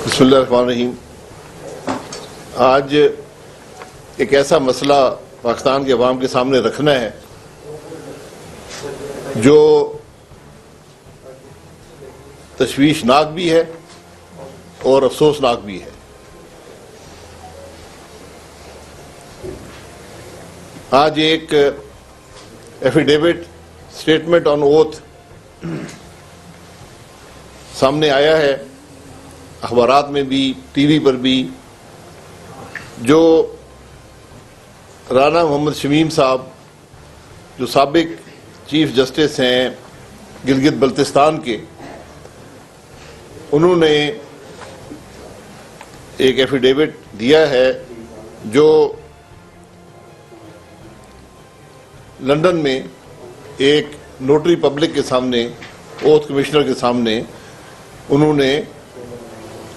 बिस्मिल्लाहिर्रहमानिर्रहीम। आज एक ऐसा मसला पाकिस्तान के अवाम के सामने रखना है जो तशवीशनाक भी है और अफसोसनाक भी है। आज एक एफिडेविट स्टेटमेंट ऑन ओथ सामने आया है, अखबारात में भी, टीवी पर भी, जो राना मोहम्मद शमीम साहब जो साबिक चीफ जस्टिस हैं गिलगित बल्तिस्तान के, उन्होंने एक एफिडेविट दिया है जो लंदन में एक नोटरी पब्लिक के सामने, ओथ कमिश्नर के सामने उन्होंने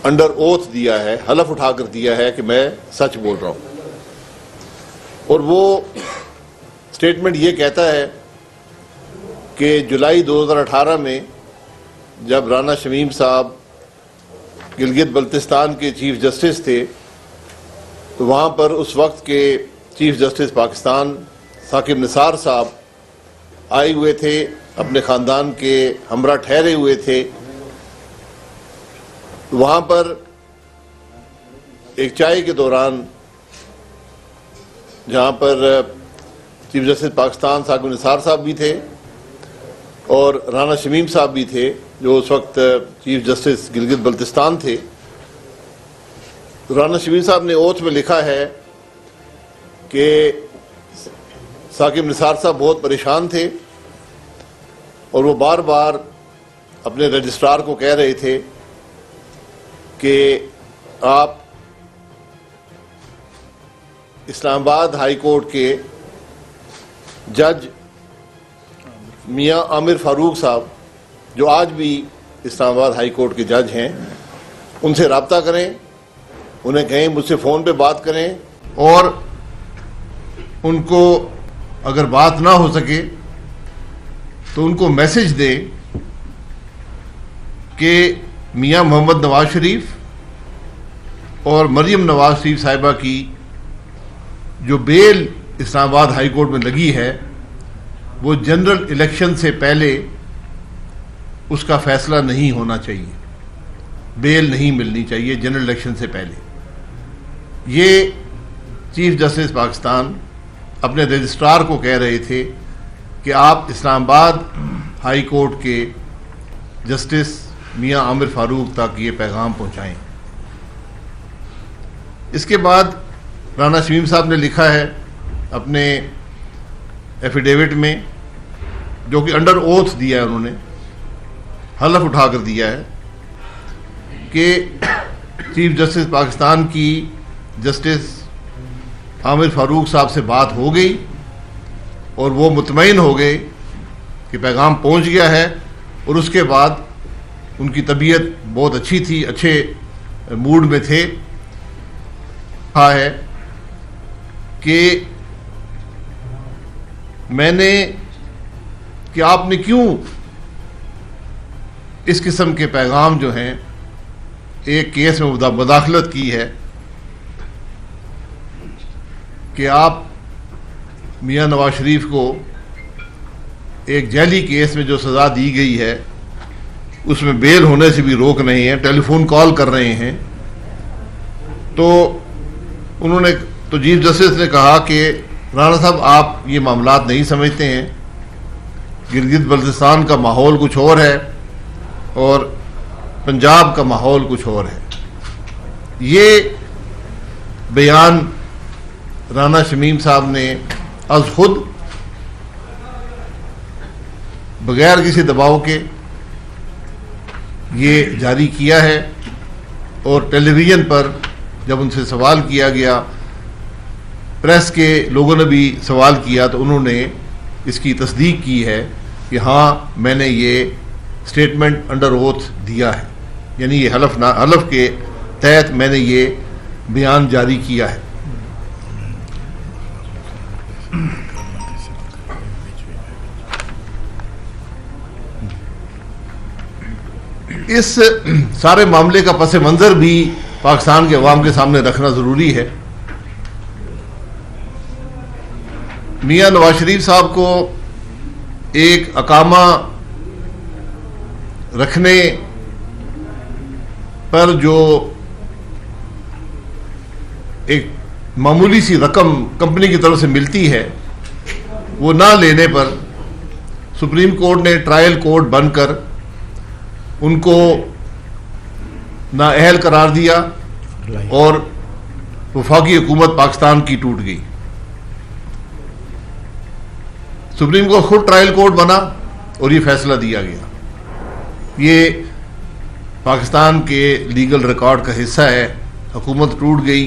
अंडर ओथ दिया है, हलफ उठाकर दिया है कि मैं सच बोल रहा हूं। और वो स्टेटमेंट ये कहता है कि जुलाई 2018 में जब राना शमीम साहब गिलगित बल्तिस्तान के चीफ जस्टिस थे, तो वहाँ पर उस वक्त के चीफ जस्टिस पाकिस्तान साकिब निसार साहब आए हुए थे, अपने ख़ानदान के हमरा ठहरे हुए थे। वहाँ पर एक चाय के दौरान, जहाँ पर चीफ जस्टिस पाकिस्तान साकिब निसार साहब भी थे और राना शमीम साहब भी थे जो उस वक्त चीफ जस्टिस गिलगित बल्तिस्तान थे, तो राना शमीम साहब ने ओथ में लिखा है कि साकिब निसार साहब बहुत परेशान थे और वो बार बार अपने रजिस्ट्रार को कह रहे थे कि आप इस्लामाबाद हाई कोर्ट के जज मियां आमिर फारूक साहब, जो आज भी इस्लामाबाद हाई कोर्ट के जज हैं, उनसे रब्ता करें, उन्हें कहें मुझसे फ़ोन पे बात करें, और उनको अगर बात ना हो सके तो उनको मैसेज दें कि मियां मोहम्मद नवाज शरीफ और मरियम नवाज शरीफ साहिबा की जो बेल इस्लामाबाद हाई कोर्ट में लगी है, वो जनरल इलेक्शन से पहले उसका फैसला नहीं होना चाहिए, बेल नहीं मिलनी चाहिए जनरल इलेक्शन से पहले। ये चीफ जस्टिस पाकिस्तान अपने रजिस्ट्रार को कह रहे थे कि आप इस्लामाबाद हाई कोर्ट के जस्टिस मियां आमिर फारूक तक ये पैगाम पहुंचाएं। इसके बाद राना शमीम साहब ने लिखा है अपने एफिडेविट में, जो कि अंडर ओथ दिया है, उन्होंने हलफ उठाकर दिया है कि चीफ जस्टिस पाकिस्तान की जस्टिस आमिर फारूक साहब से बात हो गई और वो मुतमईन हो गए कि पैगाम पहुंच गया है, और उसके बाद उनकी तबीयत बहुत अच्छी थी, अच्छे मूड में थे। कहा है कि कि आपने क्यों इस किस्म के पैगाम जो हैं एक केस में मुदाखलत की है कि आप मियां नवाज शरीफ को एक जैली केस में जो सज़ा दी गई है उसमें बेल होने से भी रोक नहीं है, टेलीफोन कॉल कर रहे हैं। तो उन्होंने, तो चीफ जस्टिस ने कहा कि राणा साहब आप ये मामलात नहीं समझते हैं, गिलगित बल्तिस्तान का माहौल कुछ और है और पंजाब का माहौल कुछ और है। ये बयान राना शमीम साहब ने अज खुद बगैर किसी दबाव के ये जारी किया है, और टेलीविज़न पर जब उनसे सवाल किया गया, प्रेस के लोगों ने भी सवाल किया, तो उन्होंने इसकी तस्दीक की है कि हाँ, मैंने ये स्टेटमेंट अंडर ओथ दिया है, यानी ये हलफ के तहत मैंने ये बयान जारी किया है। इस सारे मामले का पस मंज़र भी पाकिस्तान के अवाम के सामने रखना ज़रूरी है। मियां नवाज शरीफ साहब को एक अकामा रखने पर जो एक मामूली सी रकम कंपनी की तरफ से मिलती है, वो ना लेने पर सुप्रीम कोर्ट ने ट्रायल कोर्ट बनकर उनको नाअहल करार दिया और वफाकी हुकूमत पाकिस्तान की टूट गई। सुप्रीम कोर्ट खुद ट्रायल कोर्ट बना और ये फैसला दिया गया। ये पाकिस्तान के लीगल रिकॉर्ड का हिस्सा है। हुकूमत टूट गई,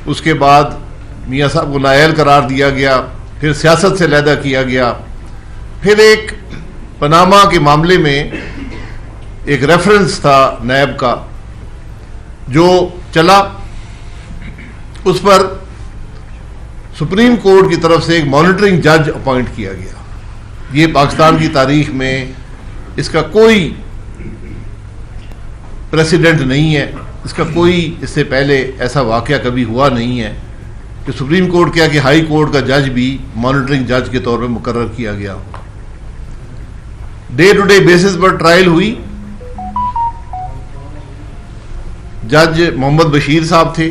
उसके बाद मियां साहब को नाअहल करार दिया गया, फिर सियासत से अलहदा किया गया, फिर एक पनामा के मामले में एक रेफरेंस था नैब का जो चला, उस पर सुप्रीम कोर्ट की तरफ से एक मॉनिटरिंग जज अपॉइंट किया गया। ये पाकिस्तान की तारीख में इसका कोई प्रेसिडेंट नहीं है, इसका कोई इससे पहले ऐसा वाकया कभी हुआ नहीं है कि सुप्रीम कोर्ट क्या कि हाई कोर्ट का जज भी मॉनिटरिंग जज के तौर पर मुकर्रर किया गया। डे टू डे बेसिस पर ट्रायल हुई। जज मोहम्मद बशीर साहब थे।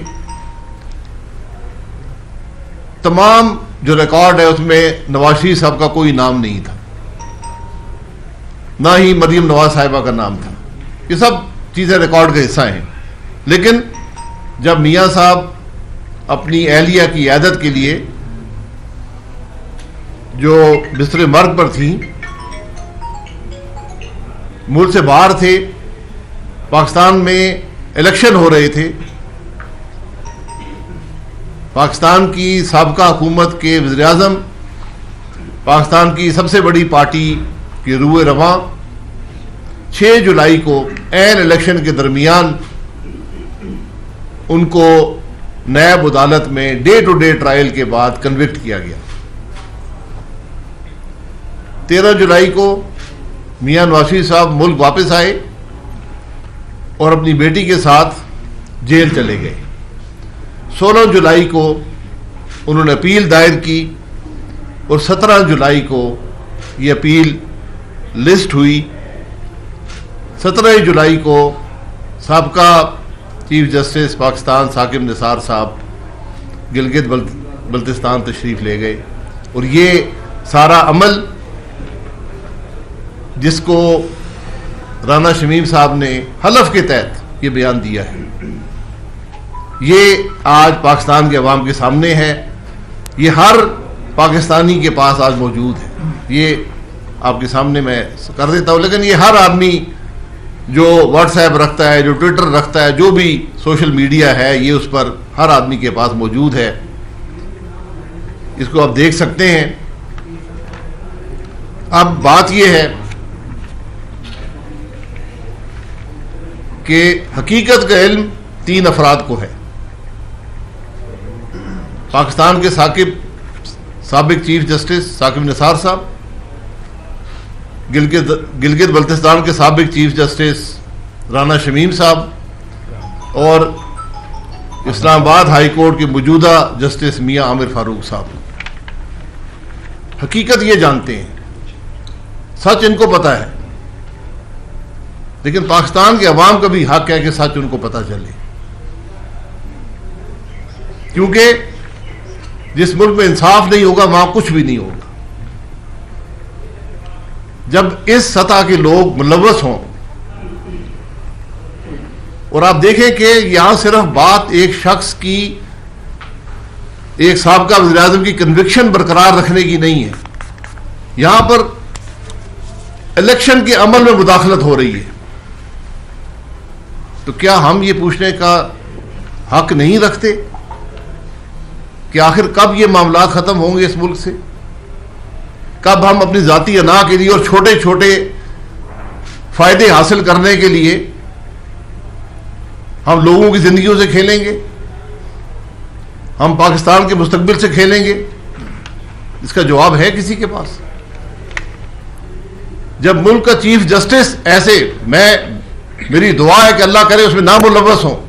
तमाम जो रिकॉर्ड है उसमें नवाज शरीफ साहब का कोई नाम नहीं था, ना ही मरियम नवाज साहिबा का नाम था। ये सब चीज़ें रिकॉर्ड का हिस्सा हैं। लेकिन जब मियां साहब अपनी अहलिया की इयादत के लिए जो बिस्तर मर्ग पर थी, मुल्क से बाहर थे, पाकिस्तान में इलेक्शन हो रहे थे, पाकिस्तान की साबका हुकूमत के वज़ीर-ए-आज़म, पाकिस्तान की सबसे बड़ी पार्टी के रूए रवां 6 जुलाई को ऐन इलेक्शन के दरमियान उनको नैब अदालत में डे टू डे ट्रायल के बाद कन्विक्ट किया गया। 13 जुलाई को मियां नवाज शरीफ साहब मुल्क वापस आए और अपनी बेटी के साथ जेल चले गए। 16 जुलाई को उन्होंने अपील दायर की और 17 जुलाई को ये अपील लिस्ट हुई। 17 जुलाई को साबका चीफ जस्टिस पाकिस्तान साकिब निसार साहब गिलगित बल्तिस्तान तशरीफ़ ले गए और ये सारा अमल जिसको राना शमीम साहब ने हलफ के तहत ये बयान दिया है, ये आज पाकिस्तान के अवाम के सामने है। ये हर पाकिस्तानी के पास आज मौजूद है। ये आपके सामने मैं कर देता हूँ। लेकिन ये हर आदमी जो व्हाट्सएप रखता है, जो ट्विटर रखता है, जो भी सोशल मीडिया है, ये उस पर हर आदमी के पास मौजूद है। इसको आप देख सकते हैं। अब बात यह है कि हकीकत का इल्म 3 अफराद को है। पाकिस्तान के साबिक चीफ जस्टिस साकिब निसार साहब, गिलगित बल्तिस्तान के साबिक चीफ जस्टिस राना शमीम साहब और इस्लामाबाद हाई कोर्ट के मौजूदा जस्टिस मियां आमिर फारूक साहब। हकीकत ये जानते हैं, सच इनको पता है, लेकिन पाकिस्तान के अवाम का भी हक है कि सच उनको पता चले, क्योंकि जिस मुल्क में इंसाफ नहीं होगा वहां कुछ भी नहीं होगा। जब इस सतह के लोग मुलव्वस हों, और आप देखें कि यहां सिर्फ बात एक शख्स की, एक साबका वज़ीर-ए-आज़म की कन्विक्शन बरकरार रखने की नहीं है, यहां पर इलेक्शन के अमल में मुदाखलत हो रही है। तो क्या हम ये पूछने का हक नहीं रखते कि आखिर कब ये मामला खत्म होंगे इस मुल्क से? कब हम अपनी जाती अना के लिए और छोटे छोटे फायदे हासिल करने के लिए हम लोगों की जिंदगियों से खेलेंगे? हम पाकिस्तान के मुस्तकबिल से खेलेंगे? इसका जवाब है किसी के पास? जब मुल्क का चीफ जस्टिस ऐसे, मेरी दुआ है कि अल्लाह करे उसमें ना मुलव्वस हो,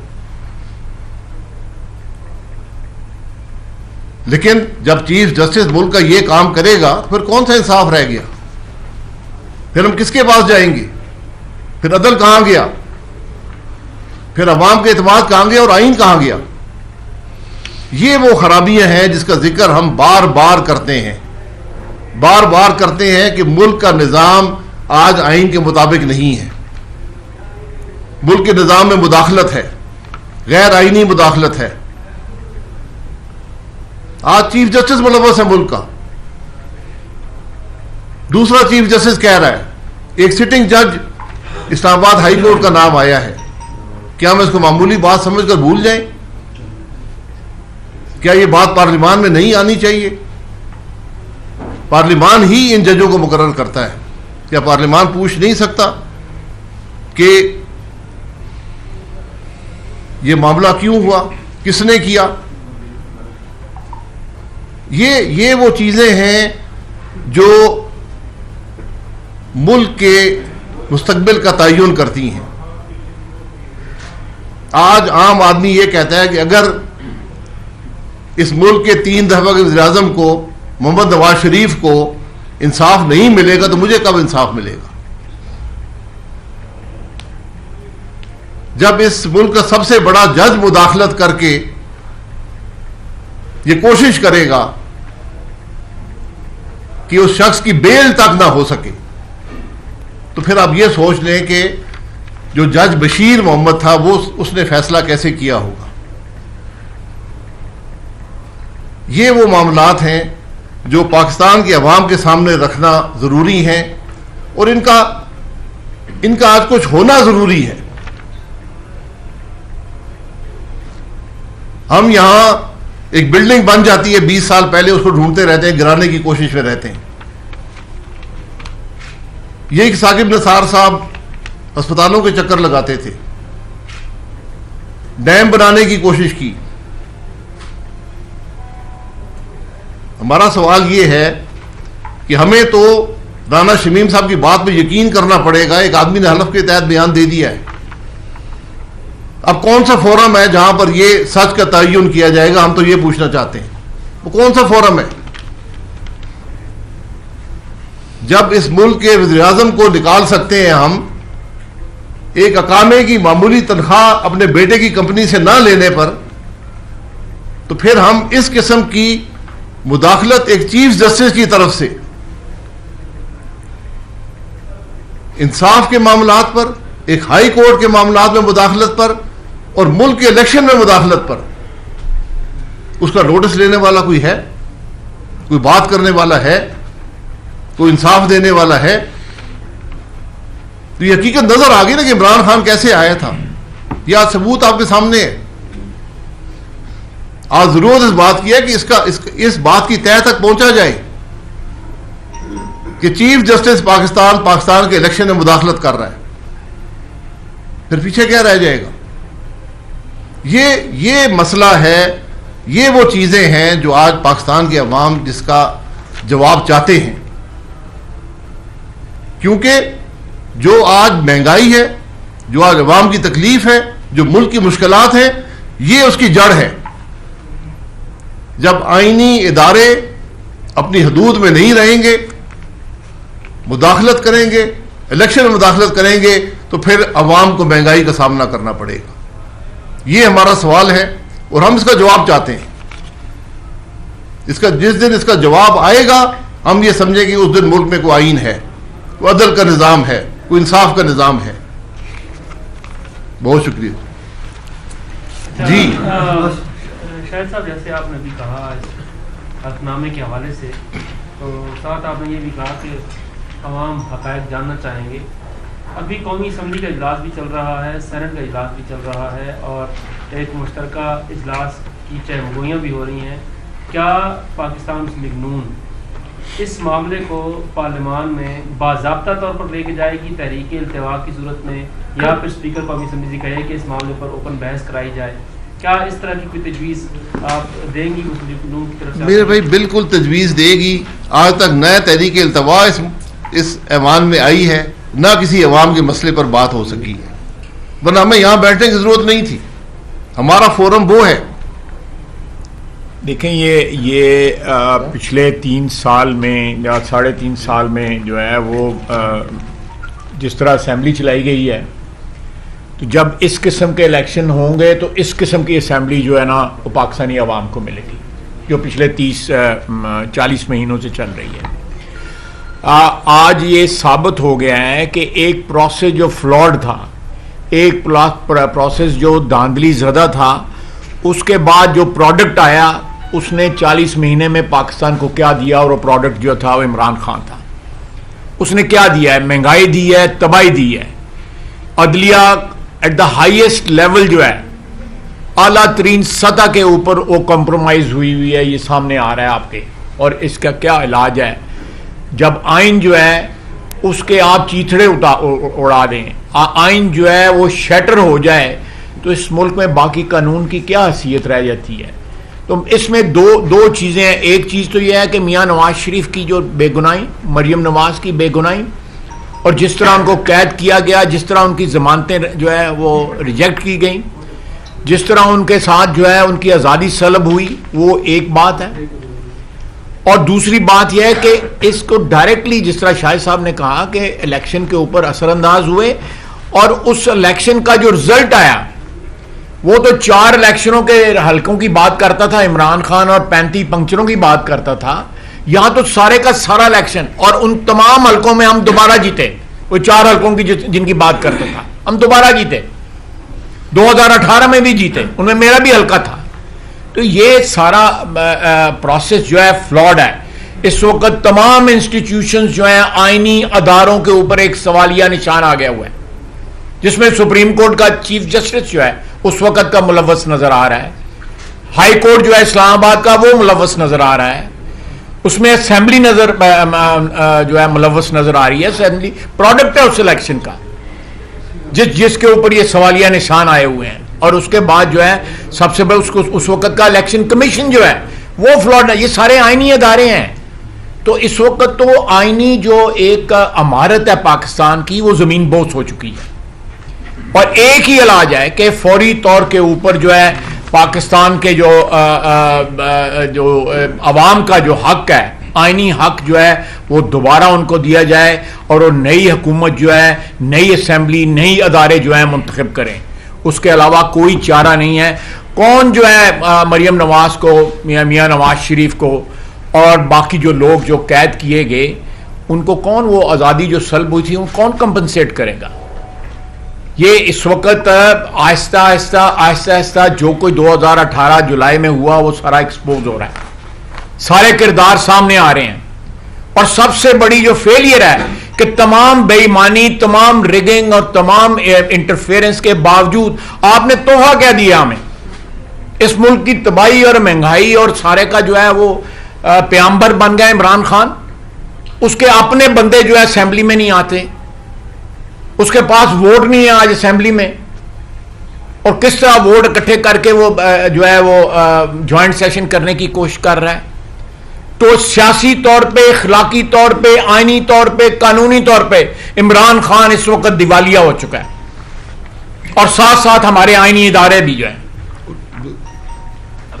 लेकिन जब चीफ जस्टिस मुल्क का ये काम करेगा फिर कौन सा इंसाफ रह गया? फिर हम किसके पास जाएंगे? फिर अदल कहां गया? फिर अवाम के एतमाद कहां गया और आइन कहां गया? ये वो खराबियां हैं जिसका जिक्र हम बार बार करते हैं, बार बार करते हैं कि मुल्क का निज़ाम आज आइन के मुताबिक नहीं है। मुल्क के निज़ाम में मुदाखलत है, गैर आइनी मुदाखलत है। आज चीफ जस्टिस मुलव्वस है मुल्क का, दूसरा चीफ जस्टिस कह रहा है, एक सिटिंग जज इस्लामाबाद हाई कोर्ट का नाम आया है, क्या हम इसको मामूली बात समझकर भूल जाएं? क्या ये बात पार्लियामान में नहीं आनी चाहिए? पार्लियामान ही इन जजों को मुकर्रर करता है। क्या पार्लियामान पूछ नहीं सकता कि ये मामला क्यों हुआ, किसने किया? ये वो चीजें हैं जो मुल्क के मुस्तकबिल का तयन करती हैं। आज आम आदमी ये कहता है कि अगर इस मुल्क के 3 दफा के वज़ीर-ए-आज़म को, मोहम्मद नवाज शरीफ को इंसाफ नहीं मिलेगा तो मुझे कब इंसाफ मिलेगा? जब इस मुल्क का सबसे बड़ा जज मुदाखलत करके ये कोशिश करेगा कि उस शख्स की बेल तक ना हो सके, तो फिर आप ये सोच लें कि जो जज बशीर मोहम्मद था उसने फैसला कैसे किया होगा। ये वो मामलात हैं जो पाकिस्तान के अवाम के सामने रखना जरूरी है और इनका आज कुछ होना जरूरी है। हम यहां एक बिल्डिंग बन जाती है 20 साल पहले, उसको ढूंढते रहते हैं, गिराने की कोशिश में रहते हैं। यही साकिब निसार साहब अस्पतालों के चक्कर लगाते थे, डैम बनाने की कोशिश की। हमारा सवाल यह है कि हमें तो राना शमीम साहब की बात में यकीन करना पड़ेगा। एक आदमी ने हलफ के तहत बयान दे दिया है, अब कौन सा फोरम है जहां पर यह सच का तयन किया जाएगा? हम तो यह पूछना चाहते हैं, वो कौन सा फोरम है? जब इस मुल्क के वज़ीर-ए-आज़म को निकाल सकते हैं हम एक अकामे की मामूली तनख्वाह अपने बेटे की कंपनी से ना लेने पर, तो फिर हम इस किस्म की मुदाखलत एक चीफ जस्टिस की तरफ से इंसाफ के मामलात पर, एक हाई कोर्ट के मामलात में मुदाखलत पर और मुल्क के इलेक्शन में मुदाखलत पर, उसका नोटिस लेने वाला कोई है? कोई बात करने वाला है? कोई इंसाफ देने वाला है? तो ये हकीकत नजर आ गई ना कि इमरान खान कैसे आया था। यह सबूत आपके सामने है। आज जरूरत इस बात की है कि इस बात की तह तक पहुंचा जाए कि चीफ जस्टिस पाकिस्तान के इलेक्शन में मुदाखलत कर रहा है, फिर पीछे क्या रह जाएगा? ये मसला है, ये वो चीजें हैं जो आज पाकिस्तान के अवाम जिसका जवाब चाहते हैं। क्योंकि जो आज महंगाई है, जो आज अवाम की तकलीफ है, जो मुल्क की मुश्किलात हैं, ये उसकी जड़ है। जब आईनी इदारे अपनी हदूद में नहीं रहेंगे, मुदाखलत करेंगे, इलेक्शन में मुदाखलत करेंगे, तो फिर अवाम को महंगाई का सामना करना पड़ेगा। ये हमारा सवाल है और हम इसका जवाब चाहते हैं। जिस दिन इसका जवाब आएगा, हम ये समझेंगे उस दिन मुल्क में कोई आईन है, कोई अदल का निज़ाम है, कोई इंसाफ का निज़ाम है। बहुत शुक्रिया जी। शाहिद साहब, जैसे आपने भी कहा हक़नामे के हवाले से, तो साथ आपने ये भी कहा कि अवाम हक़ाइक़ जानना चाहेंगे। अभी कौमी असम्बली का इजलास भी चल रहा है, सेनेट का इजलास भी चल रहा है और एक मुश्तरका इजलास की चहमगोइयाँ भी हो रही हैं। क्या पाकिस्तान मुस्लिम लीग नून इस मामले को पार्लियामान में बाज़ाब्ता तौर पर लेके जाएगी तहरीक इल्तिवा की सूरत में, या फिर स्पीकर कौमी असम्बली से कहे कि इस मामले पर ओपन बहस कराई जाए? क्या इस तरह की कोई तजवीज़ आप देंगी मुस्लिम लीग नून की तरफ से? मेरे भाई बिल्कुल तजवीज़ देगी। आज तक नया तहरीक इल्तिवा इस इस ऐवान में आई है, ना किसी अवाम के मसले पर बात हो सकी है, वरना हमें यहाँ बैठने की जरूरत नहीं थी। हमारा फोरम वो है। देखें, ये पिछले 3 साल में या 3.5 साल में जो है वो जिस तरह असेंबली चलाई गई है, तो जब इस किस्म के इलेक्शन होंगे तो इस किस्म की असेंबली जो है ना वो पाकिस्तानी अवाम को मिलेगी, जो पिछले 30-40 महीनों से चल रही है। आज ये साबित हो गया है कि एक प्रोसेस जो फ्लॉड था, एक प्रोसेस जो धांधली ज़दा था, उसके बाद जो प्रोडक्ट आया उसने 40 महीने में पाकिस्तान को क्या दिया, और वो प्रोडक्ट जो था वो इमरान खान था। उसने क्या दिया है? महंगाई दी है, तबाही दी है। अदलिया एट द हाईएस्ट लेवल जो है, आला तरीन सतह के ऊपर वो कॉम्प्रोमाइज हुई है, ये सामने आ रहा है आपके। और इसका क्या इलाज है? जब आइन जो है उसके आप चीथड़े उड़ा दें, आइन जो है वो शैटर हो जाए, तो इस मुल्क में बाकी कानून की क्या हैसियत रह जाती है? तो इसमें दो चीज़ें हैं। एक चीज़ तो यह है कि मियाँ नवाज शरीफ की जो बेगुनाही, मरियम नवाज की बेगुनाही, और जिस तरह उनको कैद किया गया, जिस तरह उनकी जमानतें जो है वो रिजेक्ट की गई, जिस तरह उनके साथ जो है उनकी आज़ादी सलब हुई, वो एक बात है। और दूसरी बात यह है कि इसको डायरेक्टली, जिस तरह शाहिद साहब ने कहा कि इलेक्शन के ऊपर असरअंदाज हुए, और उस इलेक्शन का जो रिजल्ट आया वो तो 4 इलेक्शनों के हलकों की बात करता था इमरान खान, और 35 पंक्चरों की बात करता था। यहां तो सारे का सारा इलेक्शन, और उन तमाम हलकों में हम दोबारा जीते। वो 4 हलकों की जिनकी बात करता था, हम दोबारा जीते। 2018 में भी जीते, उनमें मेरा भी हलका था। तो ये सारा प्रोसेस जो है फ्लॉड है। इस वक्त तमाम इंस्टीट्यूशंस जो हैं, आईनी अदारों के ऊपर एक सवालिया निशान आ गया हुआ है, जिसमें सुप्रीम कोर्ट का चीफ जस्टिस जो है उस वक्त का मुलव्वस नजर आ रहा है, हाई कोर्ट जो है इस्लामाबाद का वो मुलव्वस नजर आ रहा है, उसमें असेंबली जो है मुलव्वस नजर आ रही है। असेंबली प्रोडक्ट है उस इलेक्शन का, जिसके ऊपर ये सवालिया निशान आए हुए हैं। और उसके बाद जो है सबसे बड़ा उस वक्त का इलेक्शन कमीशन जो है वो फ्लॉड है। ये सारे आईनी अदारे हैं। तो इस वक्त तो आईनी जो एक अमारत है पाकिस्तान की, वो जमीन बोस हो चुकी है। और एक ही इलाज है कि फौरी तौर के ऊपर जो है पाकिस्तान के जो अवाम का जो हक है, आईनी हक जो है वो दोबारा उनको दिया जाए, और वो नई हुकूमत जो है, नई असेंबली, नई अदारे जो है मुंतखब करें। उसके अलावा कोई चारा नहीं है। कौन जो है मरियम नवाज को, मियाँ नवाज शरीफ को, और बाकी जो लोग जो कैद किए गए, उनको कौन वो आज़ादी जो सल्ब हुई थी उनको कौन कंपनसेट करेगा? ये इस वक्त आहिस्ता आहिस्ता जो कोई 2018 जुलाई में हुआ वो सारा एक्सपोज हो रहा है, सारे किरदार सामने आ रहे हैं। और सबसे बड़ी जो फेलियर है कि तमाम बेईमानी, तमाम रिगिंग और तमाम इंटरफेरेंस के बावजूद आपने तोहफा क्या दिया हमें? इस मुल्क की तबाही और महंगाई और सारे का जो है वो प्याम्बर बन गया इमरान खान। उसके अपने बंदे जो है असेंबली में नहीं आते, उसके पास वोट नहीं है आज असेंबली में, और किस तरह वोट इकट्ठे करके वो जो है वो ज्वाइंट सेशन करने की कोशिश कर रहा है। तो सियासी तौर पे, इखलाकी तौर पे, आईनी तौर पे, कानूनी तौर पे इमरान खान इस वक्त दिवालिया हो चुका है, और साथ साथ हमारे आईनी इदारे भी जो है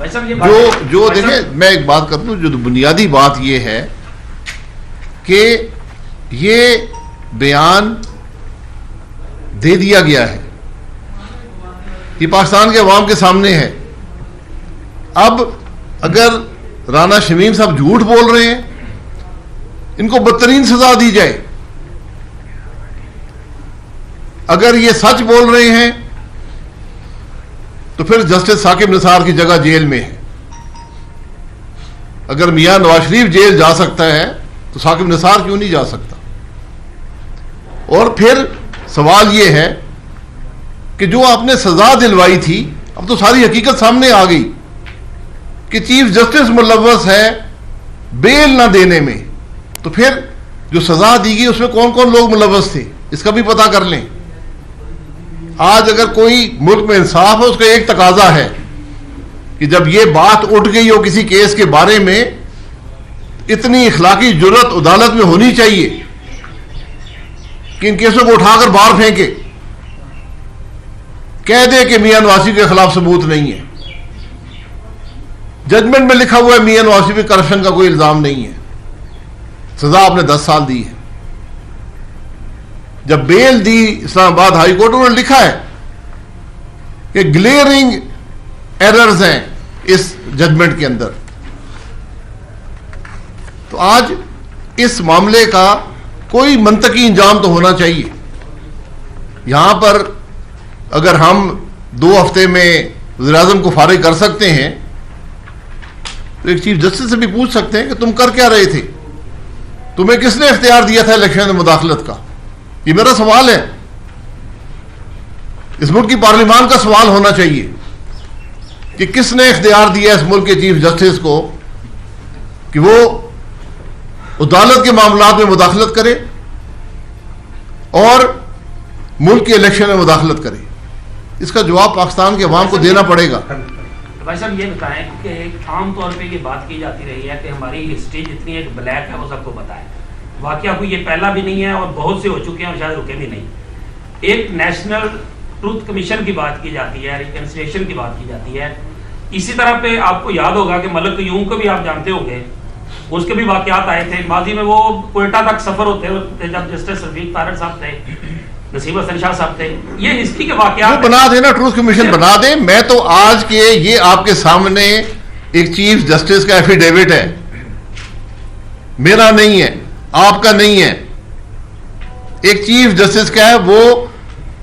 जो देखिए, मैं एक बात करता हूं, जो बुनियादी बात यह है कि ये बयान दे दिया गया है, ये पाकिस्तान के अवाम के सामने है। अब अगर राना शमीम साहब झूठ बोल रहे हैं, इनको बदतरीन सजा दी जाए। अगर ये सच बोल रहे हैं तो फिर जस्टिस साकिब निसार की जगह जेल में है। अगर मियां नवाज शरीफ जेल जा सकता है तो साकिब निसार क्यों नहीं जा सकता? और फिर सवाल यह है कि जो आपने सजा दिलवाई थी, अब तो सारी हकीकत सामने आ गई कि चीफ जस्टिस मुलव्वस है बेल ना देने में। तो फिर जो सजा दी गई उसमें कौन कौन लोग मुलव्वस थे, इसका भी पता कर लें। आज अगर कोई मुल्क में इंसाफ है, उसका एक तकाजा है कि जब ये बात उठ गई हो किसी केस के बारे में, इतनी इखलाकी जुर्रत अदालत में होनी चाहिए कि इन केसों को उठाकर बाहर फेंके, कह दे कि मियां नवासी के खिलाफ सबूत नहीं है। जजमेंट में लिखा हुआ है मियां नवासी पे करप्शन का कोई इल्जाम नहीं है, सजा आपने 10 साल दी है। जब बेल दी इस्लामाबाद हाई कोर्ट, उन्होंने लिखा है कि ग्लेयरिंग एरर्स हैं इस जजमेंट के अंदर। तो आज इस मामले का कोई मंतकी इंजाम तो होना चाहिए। यहां पर अगर हम 2 हफ्ते में वज़ीर-ए-आज़म को फारिग कर सकते हैं, तो एक चीफ जस्टिस से भी पूछ सकते हैं कि तुम कर क्या रहे थे, तुम्हें किसने इख्तियार दिया था इलेक्शन में मुदाखलत का। ये मेरा सवाल है, इस मुल्क की पार्लियामान का सवाल होना चाहिए कि किसने इख्तियार दिया इस मुल्क के चीफ जस्टिस को कि वो अदालत के मामलात में मुदाखलत करे और मुल्क के इलेक्शन में मुदाखलत करे। इसका जवाब पाकिस्तान के अवाम को देना पड़ेगा। भाई साहब ये बताएं कि आम तौर पे ये बात की जाती रही है कि हमारी हिस्ट्री जितनी एक ब्लैक है वो सबको पता है। वाकया कोई ये पहला भी नहीं है और बहुत से हो चुके हैं और शायद रुके भी नहीं। एक नेशनल ट्रूथ कमीशन की बात की जाती है, रिकंसिलिएशन की बात की जाती है। इसी तरह पे आपको याद होगा कि मलक यूं को भी आप जानते होंगे, उसके भी वाकयात आए थे माजी में। वो कोयटा तक सफर होते जब जस्टिस रफीक तारक साहब थे, नसीब हसन शाह साहब थे, ये हिस्ट्री के वाकयात बना देना, ट्रूथ कमीशन बना दे। मैं तो आज के ये आपके सामने एक चीफ जस्टिस का एफिडेविट है, मेरा नहीं है, आपका नहीं है, एक चीफ जस्टिस का है। वो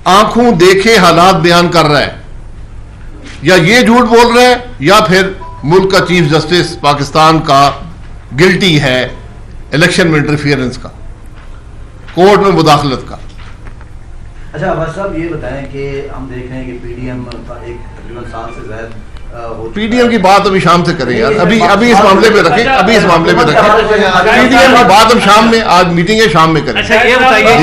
आंखों देखे हालात बयान कर रहा है, या ये झूठ बोल रहा है या फिर मुल्क का चीफ जस्टिस पाकिस्तान का गिल्टी है इलेक्शन में इंटरफियरेंस का, कोर्ट में मुदाखलत का। अच्छा अब्बास साहब ये बताएं कि हम देख रहे हैं कि पीडीएम का एक तकरीबन साल से ज्यादा पीडीएम की बात अभी शाम से करें यार, अभी इस मामले में रखें, अभी इस मामले में रखें। पीडीएम की बात हम शाम में, आज मीटिंग है, शाम में करें। अच्छा ये बताइएगा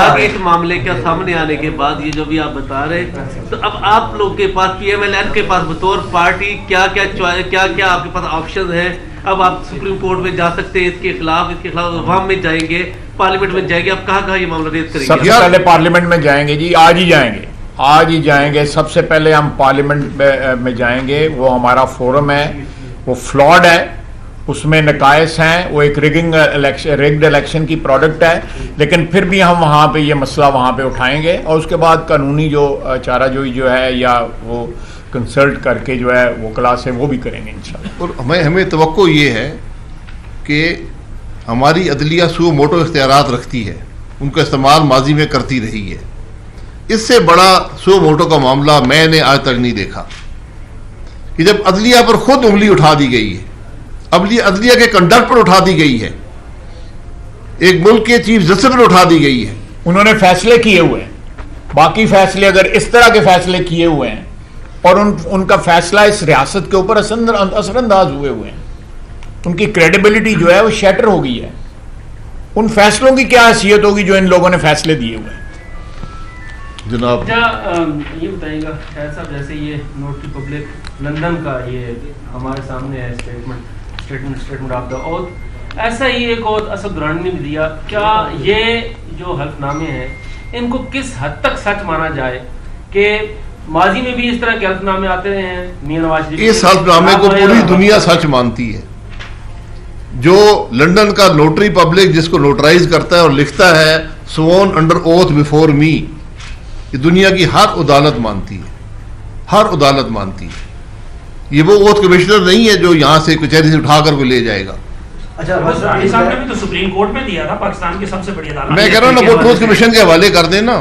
कि इस मामले के सामने आने के बाद ये जो भी आप बता रहे, तो अब आप लोग के पास पीएमएलएन के पास बतौर पार्टी क्या क्या आपके पास ऑप्शन है? अब आप सुप्रीम कोर्ट में जा सकते हैं, इसके खिलाफ अवाम में जाएंगे, पार्लियामेंट में जाएंगे, आप कहाँ ये मामला रेज करेंगे? सबसे पहले पार्लियामेंट में जाएंगे जी, आज ही जाएंगे। सबसे पहले हम पार्लियामेंट में जाएंगे। वो हमारा फोरम है, वो फ्लॉड है, उसमें नकायस हैं, वो एक रिग्ड इलेक्शन की प्रोडक्ट है। लेकिन फिर भी हम वहाँ पे ये मसला वहाँ पे उठाएंगे और उसके बाद कानूनी जो चाराजोई जो है या वो कंसल्ट करके जो है वो क्लास है वो भी करेंगे इंशाल्लाह। और हमें तवक्को ये है कि हमारी अदलिया सू मोटो इख्तियारात रखती है, उनका इस्तेमाल माजी में करती रही है। इससे बड़ा सो मोटो का मामला मैंने आज तक नहीं देखा कि जब अदलिया पर खुद उंगली उठा दी गई है, अदलिया के कंडक्ट पर उठा दी गई है, एक मुल्क के चीफ जस्टिस पर उठा दी गई है। उन्होंने फैसले किए हुए हैं, बाकी फैसले अगर इस तरह के फैसले किए हुए हैं और उनका फैसला इस रियासत के ऊपर असरअंदाज हुए हैं, उनकी क्रेडिबिलिटी जो है वो शैटर हो गई है। उन फैसलों की क्या हैसियत होगी जो इन लोगों ने फैसले दिए हुए हैं? जनाब ये बताइएगा शायद साहब, जैसे ये नोटरी पब्लिक लंदन का ये हमारे सामने है स्टेटमेंट ऑफ द ओथ, ऐसा ही एक और असद दुरानी ने भी दिया। क्या ये जो हल्फनामे हैं इनको किस हद तक सच माना जाए कि माजी में भी इस तरह के हल्फनामे आते रहे हैं? मियां नवाज शरीफ इस हल्फनामे को पूरी दुनिया सच मानती है। जो लंदन का नोटरी पब्लिक जिसको नोटराइज करता है और लिखता है स्वर्न अंडर ओथ बिफोर मी, ये दुनिया की हर अदालत मानती है, हर अदालत मानती है। ये वो ओथ कमिश्नर नहीं है जो यहां से कचहरी से उठाकर को ले जाएगा। अच्छा साहब ने भी तो सुप्रीम कोर्ट में दिया था, पाकिस्तान की सबसे बड़ी अदालत। मैं कह रहा हूँ ना, वो ट्रूथ कमीशन के हवाले कर देना,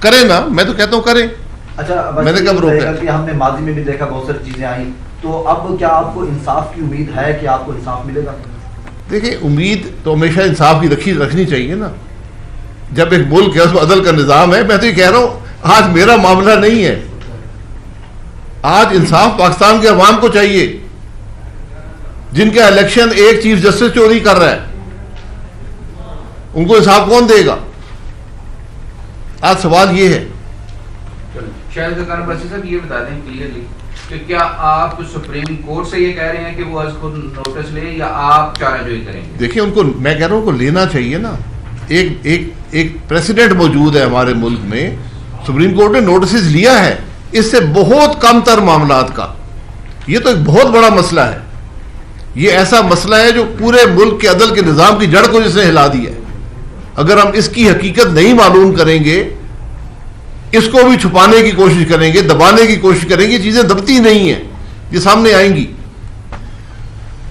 करे ना, मैं तो कहता हूँ करे। अच्छा मैंने कब रोका कि हमने माजी में भी देखा बहुत सारी चीजें आई, तो अब क्या आपको इंसाफ की उम्मीद है कि आपको इंसाफ मिलेगा? देखिए, उम्मीद तो हमेशा इंसाफ की रखनी चाहिए ना। जब एक मुल्क है उसमें अदल का निजाम है। मैं तो ये कह रहा हूं आज मेरा मामला नहीं है, आज इंसाफ पाकिस्तान के अवाम को चाहिए जिनका इलेक्शन एक चीफ जस्टिस चोरी कर रहा है, उनको इंसाफ कौन देगा? आज सवाल ये है। शायद साहब ये बता दें क्लियरली कि क्या आप सुप्रीम कोर्ट से ये कह रहे हैं कि वो आज खुद नोटिस ले या आप चाराजोई करेंगे? देखिए, उनको मैं कह रहा हूं उनको लेना चाहिए ना। एक प्रेसिडेंट मौजूद है हमारे मुल्क में, सुप्रीम कोर्ट ने नोटिस लिया है इससे बहुत कम तर मामलात का। ये तो एक बहुत बड़ा मसला है, ये ऐसा मसला है जो पूरे मुल्क के अदल के निज़ाम की जड़ को जिसने हिला दी है। अगर हम इसकी हकीकत नहीं मालूम करेंगे, इसको भी छुपाने की कोशिश करेंगे, दबाने की कोशिश करेंगे, चीजें दबती नहीं है, ये सामने आएंगी।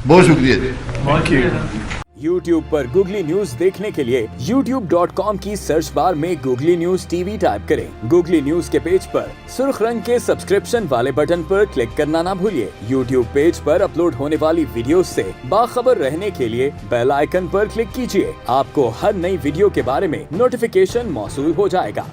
बहुत शुक्रिया जी। YouTube पर गूगली न्यूज देखने के लिए youtube.com की सर्च बार में गूगली न्यूज टीवी टाइप करें। गूगली न्यूज के पेज पर सुर्ख रंग के सब्सक्रिप्शन वाले बटन पर क्लिक करना ना भूलिए। YouTube पेज पर अपलोड होने वाली वीडियोस से बाखबर रहने के लिए बेल आइकन पर क्लिक कीजिए। आपको हर नई वीडियो के बारे में नोटिफिकेशन मौसूल हो जाएगा।